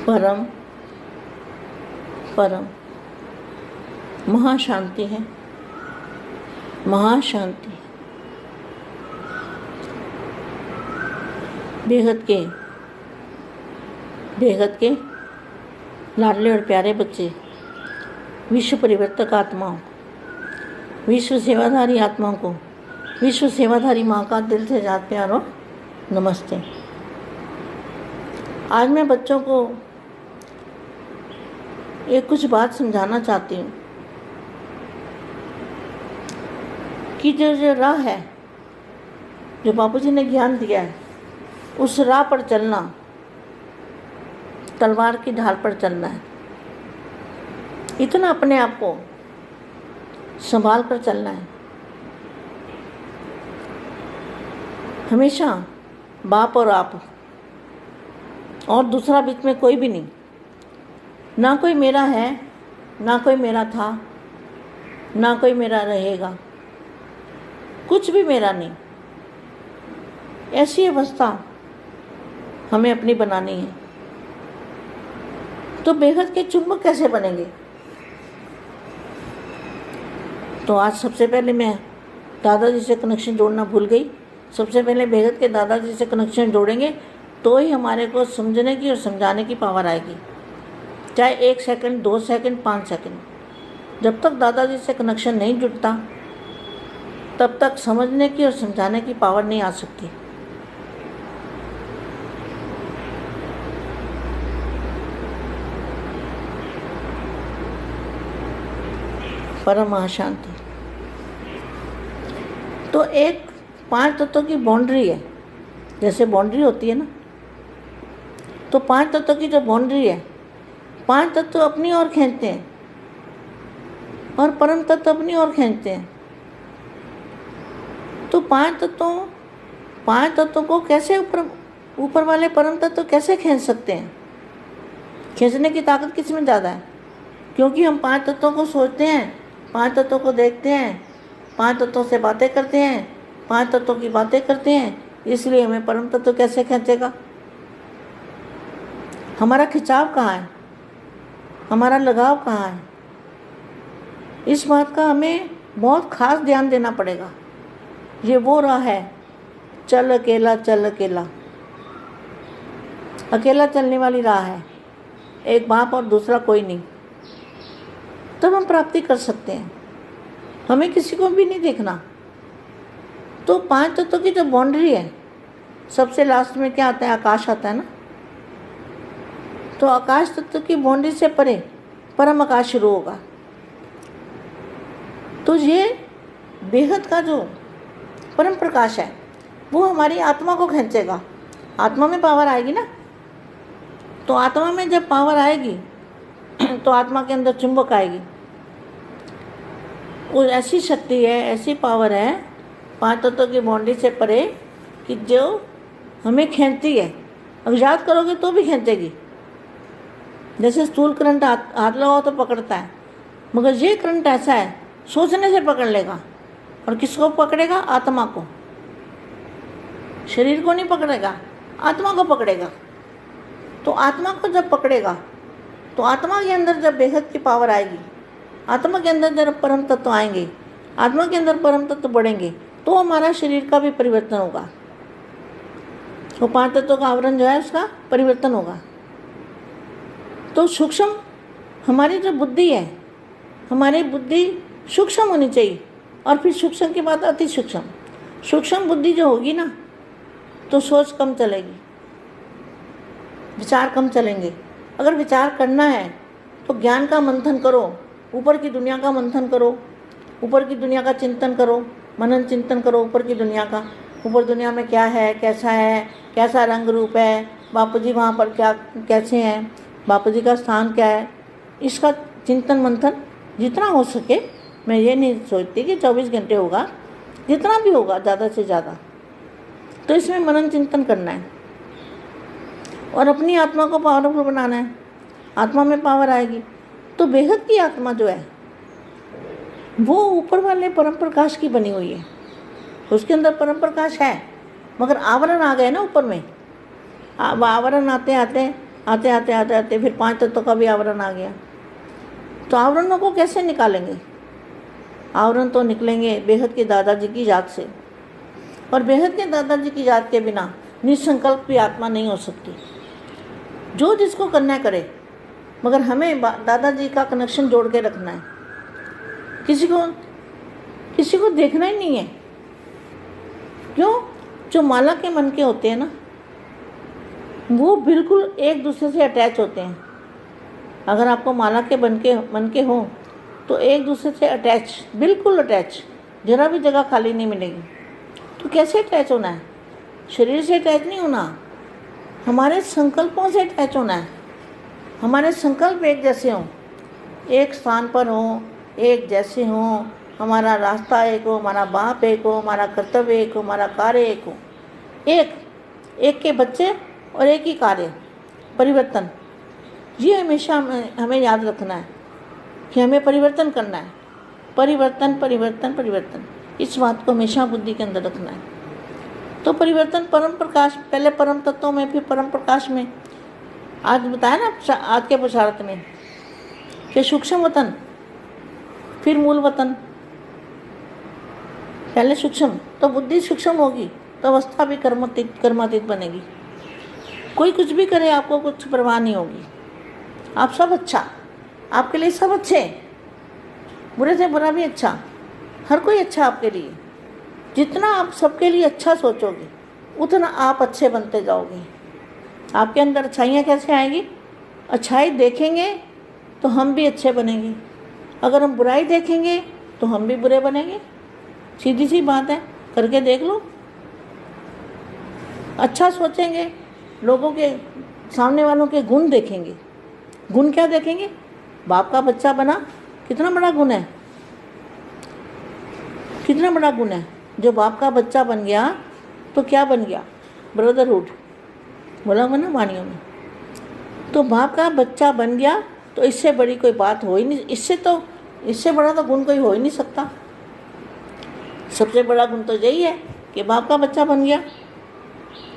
परम परम महाशांति है, महाशांति। बेहद के लाडले और प्यारे बच्चे, विश्व परिवर्तक आत्माओं, विश्व सेवाधारी आत्माओं को विश्व सेवाधारी माँ का दिल से याद प्यार और नमस्ते। आज मैं बच्चों को एक कुछ बात समझाना चाहती हूँ कि जो राह है, जो बापूजी ने ज्ञान दिया है, उस राह पर चलना तलवार की ढाल पर चलना है। इतना अपने आप को संभाल कर चलना है। हमेशा बाप और आप और दूसरा बीच में कोई भी नहीं। ना कोई मेरा है, ना कोई मेरा था, ना कोई मेरा रहेगा, कुछ भी मेरा नहीं। ऐसी अवस्था हमें अपनी बनानी है। तो बेहद के चुंबक कैसे बनेंगे? तो आज सबसे पहले मैं दादाजी से कनेक्शन जोड़ना भूल गई। सबसे पहले बेहद के दादाजी से कनेक्शन जोड़ेंगे तो ही हमारे को समझने की और समझाने की पावर आएगी। चाहे 1 सेकंड, 2 सेकंड, 5 सेकंड, जब तक दादाजी से कनेक्शन नहीं जुड़ता तब तक समझने की और समझाने की पावर नहीं आ सकती। परम महाशांति। तो एक 5 तत्वों की बाउंड्री है। जैसे बाउंड्री होती है ना, तो 5 तत्वों की जो बाउंड्री है, 5 तत्व अपनी ओर खींचते हैं और परम तत्व अपनी ओर खींचते हैं। तो 5 तत्वों को कैसे ऊपर वाले परम तत्व कैसे खींच सकते हैं? खींचने की ताकत किस में ज़्यादा है? क्योंकि हम 5 तत्वों को सोचते हैं, 5 तत्वों को देखते हैं, 5 तत्वों से बातें करते हैं, 5 तत्वों की बातें करते हैं, इसलिए हमें परम तत्व कैसे खींचेगा? हमारा खिंचाव कहाँ है? हमारा लगाव कहाँ है? इस बात का हमें बहुत खास ध्यान देना पड़ेगा। ये वो राह है, चल अकेला चल अकेला, अकेला चलने वाली राह है। एक बाप और दूसरा कोई नहीं, तब हम प्राप्ति कर सकते हैं। हमें किसी को भी नहीं देखना। तो 5 तत्वों की जो बाउंड्री है, सबसे लास्ट में क्या आता है? आकाश आता है ना। तो आकाश तत्व की बाउंड्री से परे परम आकाश शुरू होगा। तो ये बेहद का जो परम प्रकाश है, वो हमारी आत्मा को खींचेगा। आत्मा में पावर आएगी ना, तो आत्मा में जब पावर आएगी तो आत्मा के अंदर चुंबक आएगी। वो ऐसी शक्ति है, ऐसी पावर है 5 तत्वों की बाउंड्री से परे कि जो हमें खींचती है। अगर याद करोगे तो भी खींचेगी। जैसे स्थूल करंट हाथ लगाओ तो पकड़ता है, मगर ये करंट ऐसा है, सोचने से पकड़ लेगा। और किसको पकड़ेगा? आत्मा को। शरीर को नहीं पकड़ेगा, आत्मा को पकड़ेगा। तो आत्मा को जब पकड़ेगा तो आत्मा के अंदर जब बेहद की पावर आएगी, आत्मा के अंदर जब परम तत्व आएंगे, आत्मा के अंदर परम तत्व बढ़ेंगे, तो हमारा शरीर का भी परिवर्तन होगा। वो 5 तत्वों का आवरण जो है उसका परिवर्तन होगा। तो सूक्ष्म हमारी जो बुद्धि है, हमारी बुद्धि सूक्ष्म होनी चाहिए। और फिर सूक्ष्म के बाद अति सूक्ष्म। सूक्ष्म बुद्धि जो होगी ना, तो सोच कम चलेगी, विचार कम चलेंगे। अगर विचार करना है तो ज्ञान का मंथन करो, ऊपर की दुनिया का मंथन करो, ऊपर की दुनिया का चिंतन करो, मनन चिंतन करो ऊपर की दुनिया का। ऊपर दुनिया में क्या है, कैसा है, कैसा रंग रूप है, बापूजी वहाँ पर क्या कैसे हैं, बापूजी का स्थान क्या है। इसका चिंतन मंथन जितना हो सके। मैं ये नहीं सोचती कि 24 घंटे होगा, जितना भी होगा ज़्यादा से ज़्यादा, तो इसमें मनन चिंतन करना है और अपनी आत्मा को पावरफुल बनाना है। आत्मा में पावर आएगी तो बेहद की आत्मा जो है वो ऊपर वाले परम प्रकाश की बनी हुई है। उसके अंदर परम प्रकाश है, मगर आवरण आ गए ना ऊपर में। आवरण आते आते आते आते आते आते फिर 5 तत्वों का भी आवरण आ गया। तो आवरणों को कैसे निकालेंगे? आवरण तो निकलेंगे बेहद के दादाजी की याद से, और बेहद के दादाजी की याद के बिना निसंकल्प भी आत्मा नहीं हो सकती। जो जिसको करना है करे, मगर हमें दादाजी का कनेक्शन जोड़ के रखना है। किसी को देखना ही नहीं है। क्यों? जो माला के मन के होते हैं ना, वो बिल्कुल एक दूसरे से अटैच होते हैं। अगर आपको माला के मन के हो तो एक दूसरे से अटैच, बिल्कुल अटैच, जरा भी जगह खाली नहीं मिलेगी। तो कैसे अटैच होना है? शरीर से अटैच नहीं होना, हमारे संकल्पों से अटैच होना है। हमारे संकल्प एक जैसे हों, एक स्थान पर हों, एक जैसे हों, हमारा रास्ता एक हो, हमारा बाप एक हो, हमारा कर्तव्य एक हो, हमारा कार्य एक हो। एक के बच्चे और एक ही कार्य, परिवर्तन। ये हमेशा हमें याद रखना है कि हमें परिवर्तन करना है। परिवर्तन परिवर्तन परिवर्तन, इस बात को हमेशा बुद्धि के अंदर रखना है। तो परिवर्तन परम प्रकाश, पहले परम तत्वों में, फिर परम प्रकाश में। आज बताया ना आज के पुरुषार्थ में कि सूक्ष्म वतन, फिर मूल वतन। पहले सूक्ष्म, तो बुद्धि सूक्ष्म होगी तो अवस्था भी कर्मातीत बनेगी। कोई कुछ भी करे, आपको कुछ परवाह नहीं होगी। आप सब अच्छा, आपके लिए सब अच्छे, बुरे से बुरा भी अच्छा, हर कोई अच्छा आपके लिए। जितना आप सबके लिए अच्छा सोचोगे उतना आप अच्छे बनते जाओगे। आपके अंदर अच्छाइयाँ कैसे आएंगी? अच्छाई देखेंगे तो हम भी अच्छे बनेंगे, अगर हम बुराई देखेंगे तो हम भी बुरे बनेंगे। सीधी सी बात है, करके देख लो। अच्छा सोचेंगे, लोगों के सामने वालों के गुण देखेंगे। गुण क्या देखेंगे? बाप का बच्चा बना, कितना बड़ा गुण है, कितना बड़ा गुण है। जो बाप का बच्चा बन गया तो क्या बन गया? ब्रदरहुड बोला हुआ ना वाणियों में। तो बाप का बच्चा बन गया तो इससे बड़ी कोई बात हो ही नहीं, इससे बड़ा तो गुण कोई हो ही नहीं सकता। सबसे बड़ा गुण तो यही है कि बाप का बच्चा बन गया।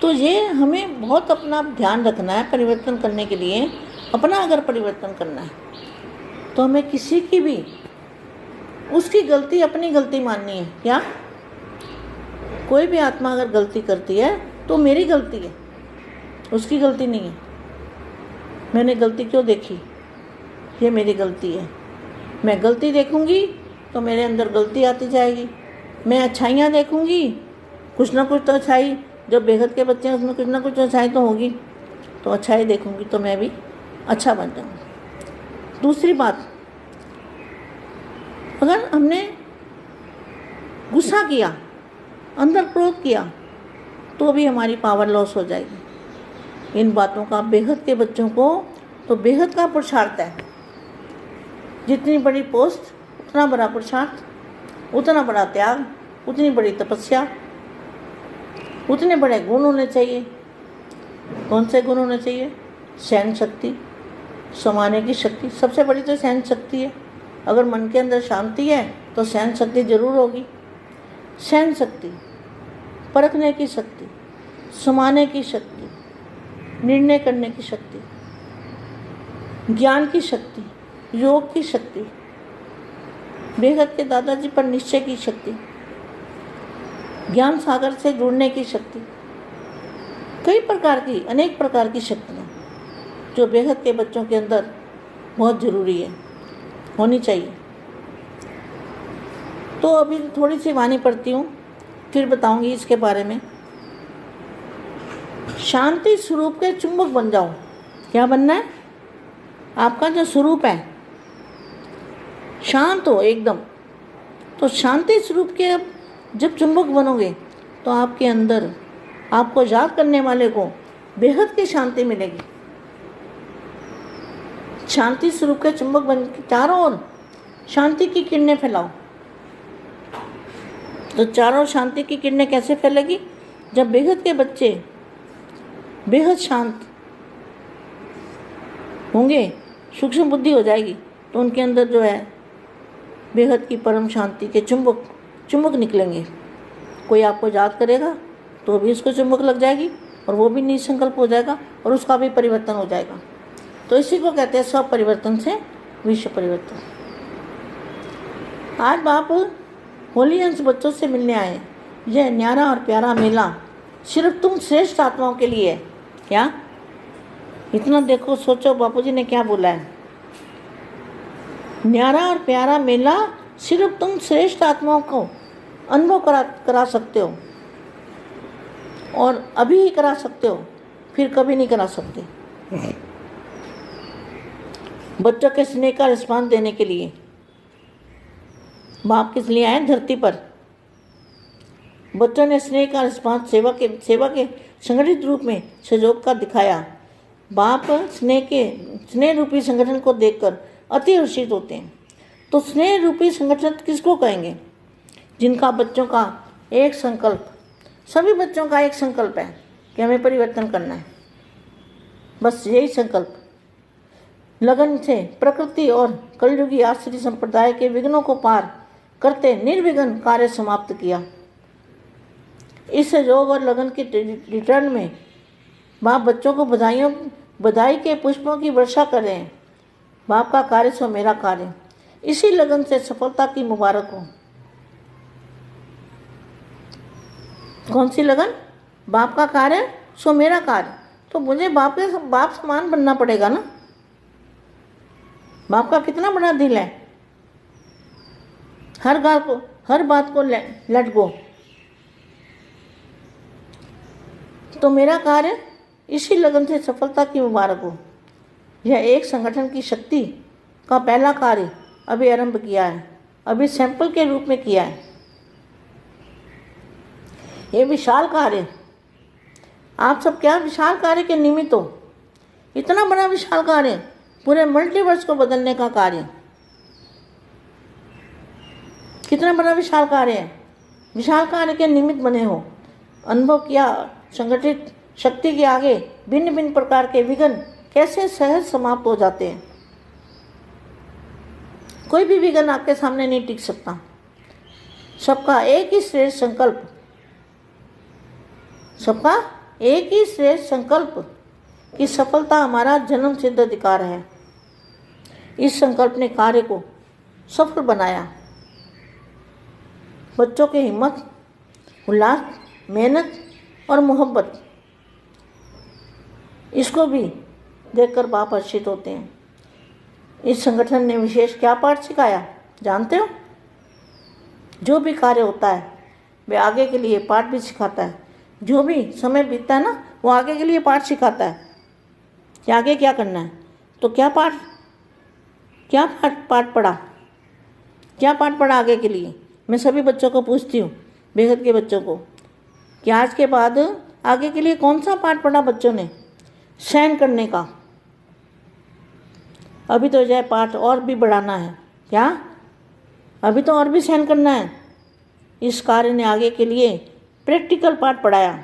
तो ये हमें बहुत अपना ध्यान रखना है परिवर्तन करने के लिए। अपना अगर परिवर्तन करना है तो हमें किसी की भी उसकी गलती अपनी गलती माननी है। क्या? कोई भी आत्मा अगर गलती करती है तो मेरी गलती है, उसकी गलती नहीं है। मैंने गलती क्यों देखी? ये मेरी गलती है। मैं गलती देखूंगी तो मेरे अंदर गलती आती जाएगी। मैं अच्छाइयाँ देखूंगी, कुछ ना कुछ तो अच्छाई, जो बेहद के बच्चे हैं उसमें कुछ ना कुछ अच्छाई तो होगी। तो अच्छाई देखूंगी तो मैं भी अच्छा बन जाऊँगी। दूसरी बात, अगर हमने गुस्सा किया, अंदर क्रोध किया, तो भी हमारी पावर लॉस हो जाएगी। इन बातों का बेहद के बच्चों को तो बेहद का पुरुषार्थ है। जितनी बड़ी पोस्ट उतना बड़ा पुरुषार्थ, उतना बड़ा त्याग, उतनी बड़ी तपस्या, उतने बड़े गुण होने चाहिए। कौन से गुण होने चाहिए? सहन शक्ति, समाने की शक्ति। सबसे बड़ी तो सहन शक्ति है। अगर मन के अंदर शांति है तो सहन शक्ति जरूर होगी। सहन शक्ति, परखने की शक्ति, समाने की शक्ति, निर्णय करने की शक्ति, ज्ञान की शक्ति, योग की शक्ति, बेहद के दादाजी पर निश्चय की शक्ति, ज्ञान सागर से जुड़ने की शक्ति, कई प्रकार की, अनेक प्रकार की शक्तियाँ जो बेहद के बच्चों के अंदर बहुत ज़रूरी है, होनी चाहिए। तो अभी थोड़ी सी वाणी पढ़ती हूँ, फिर बताऊंगी इसके बारे में। शांति स्वरूप के चुंबक बन जाओ। क्या बनना है? आपका जो स्वरूप है शांत हो एकदम। तो शांति स्वरूप के जब चुंबक बनोगे तो आपके अंदर, आपको याद करने वाले को बेहद की शांति मिलेगी। शांति स्वरूप के चुंबक बन के चारों ओर शांति की किरणें फैलाओ। तो चारों शांति की किरणें कैसे फैलेगी? जब बेहद के बच्चे बेहद शांत होंगे, सूक्ष्म बुद्धि हो जाएगी, तो उनके अंदर जो है बेहद की परम शांति के चुंबक निकलेंगे। कोई आपको याद करेगा तो भी उसको चुंबक लग जाएगी, और वो भी निसंकल्प हो जाएगा और उसका भी परिवर्तन हो जाएगा। तो इसी को कहते हैं सब परिवर्तन से विश्व परिवर्तन। आज बाप होली अंश बच्चों से मिलने आए। यह न्यारा और प्यारा मेला सिर्फ तुम श्रेष्ठ आत्माओं के लिए है। क्या इतना देखो, सोचो बापूजी ने क्या बोला है। न्यारा और प्यारा मेला सिर्फ तुम श्रेष्ठ आत्माओं को अनुभव करा सकते हो, और अभी ही करा सकते हो, फिर कभी नहीं करा सकते। बच्चों के स्नेह का रिस्पॉन्स देने के लिए बाप किस लिए आए धरती पर। बच्चों ने स्नेह का रिस्पॉन्स सेवा के संगठित रूप में सहयोग का दिखाया। बाप स्नेह रूपी संगठन को देखकर अति हर्षित होते हैं। तो स्नेह रूपी संगठन किसको कहेंगे? जिनका बच्चों का एक संकल्प, सभी बच्चों का एक संकल्प है कि हमें परिवर्तन करना है। बस यही संकल्प लगन से प्रकृति और कलयुगी आश्रय संप्रदाय के विघ्नों को पार करते निर्विघ्न कार्य समाप्त किया। इस सहयोग और लगन के रिटर्न में बाप बच्चों को बधाई के पुष्पों की वर्षा कर रहे हैं। बाप का कार्य सो मेरा कार्य, इसी लगन से सफलता की मुबारक हो। कौन सी लगन? बाप का कार्य सो मेरा कार्य। तो मुझे बाप समान बनना पड़ेगा ना। बाप का कितना बड़ा दिल है, हर बात को लेट गो। तो मेरा कार्य इसी लगन से सफलता की मुबारक हो। यह एक संगठन की शक्ति का पहला कार्य अभी आरंभ किया है, अभी सैंपल के रूप में किया है। ये विशाल कार्य, आप सब क्या विशाल कार्य के निमित्त हो। इतना बड़ा विशाल कार्य, पूरे मल्टीवर्स को बदलने का कार्य, कितना बड़ा विशाल कार्य है। विशाल कार्य के निमित्त बने हो। अनुभव किया संगठित शक्ति के आगे भिन्न भिन्न प्रकार के विघ्न कैसे सहज समाप्त हो जाते हैं। कोई भी विघ्न आपके सामने नहीं टिक सकता। सबका एक ही श्रेष्ठ संकल्प, सबका एक ही श्रेष्ठ संकल्प कि सफलता हमारा जन्म सिद्ध अधिकार है। इस संकल्प ने कार्य को सफल बनाया। बच्चों की हिम्मत, उल्लास, मेहनत और मोहब्बत, इसको भी देखकर बाप हर्षित होते हैं। इस संगठन ने विशेष क्या पाठ सिखाया जानते हो? जो भी कार्य होता है वे आगे के लिए पाठ भी सिखाता है। जो भी समय बीतता है ना, वो आगे के लिए पाठ सिखाता है कि आगे क्या करना है। तो क्या पाठ पढ़ा, क्या पाठ पढ़ा आगे के लिए? मैं सभी बच्चों को पूछती हूँ, बेहद के बच्चों को, कि आज के बाद आगे के लिए कौन सा पाठ पढ़ा बच्चों ने? सहन करने का। अभी तो यह पाठ और भी बढ़ाना है। क्या? अभी तो और भी सहन करना है। इस कार्य ने आगे के लिए प्रैक्टिकल पाठ पढ़ाया।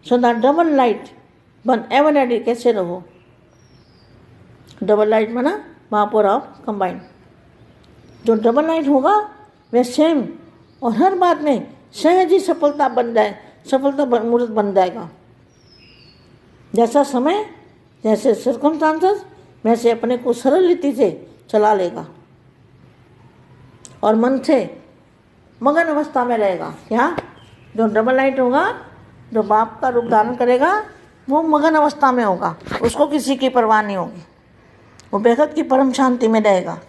सदा डबल लाइट बन एवर रेडी कैसे रहो। डबल लाइट माना बाप और आप कंबाइंड। जो डबल लाइट होगा वह स्वयं और हर बात में सहज ही सफलता मूर्त बन जाएगा। जैसा समय, जैसे सर्कमस्टांसेस, वैसे अपने को सरल रीति से चला लेगा और मन से मगन अवस्था में रहेगा। क्या? जो डबल लाइट होगा, जो बाप का रूप धारण करेगा, वो मगन अवस्था में होगा। उसको किसी की परवाह नहीं होगी। वो बेहद की परम शांति में रहेगा।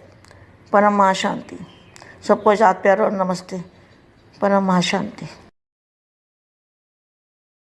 परम महाशांति। सबको साथ प्यार और नमस्ते। परम महाशांति।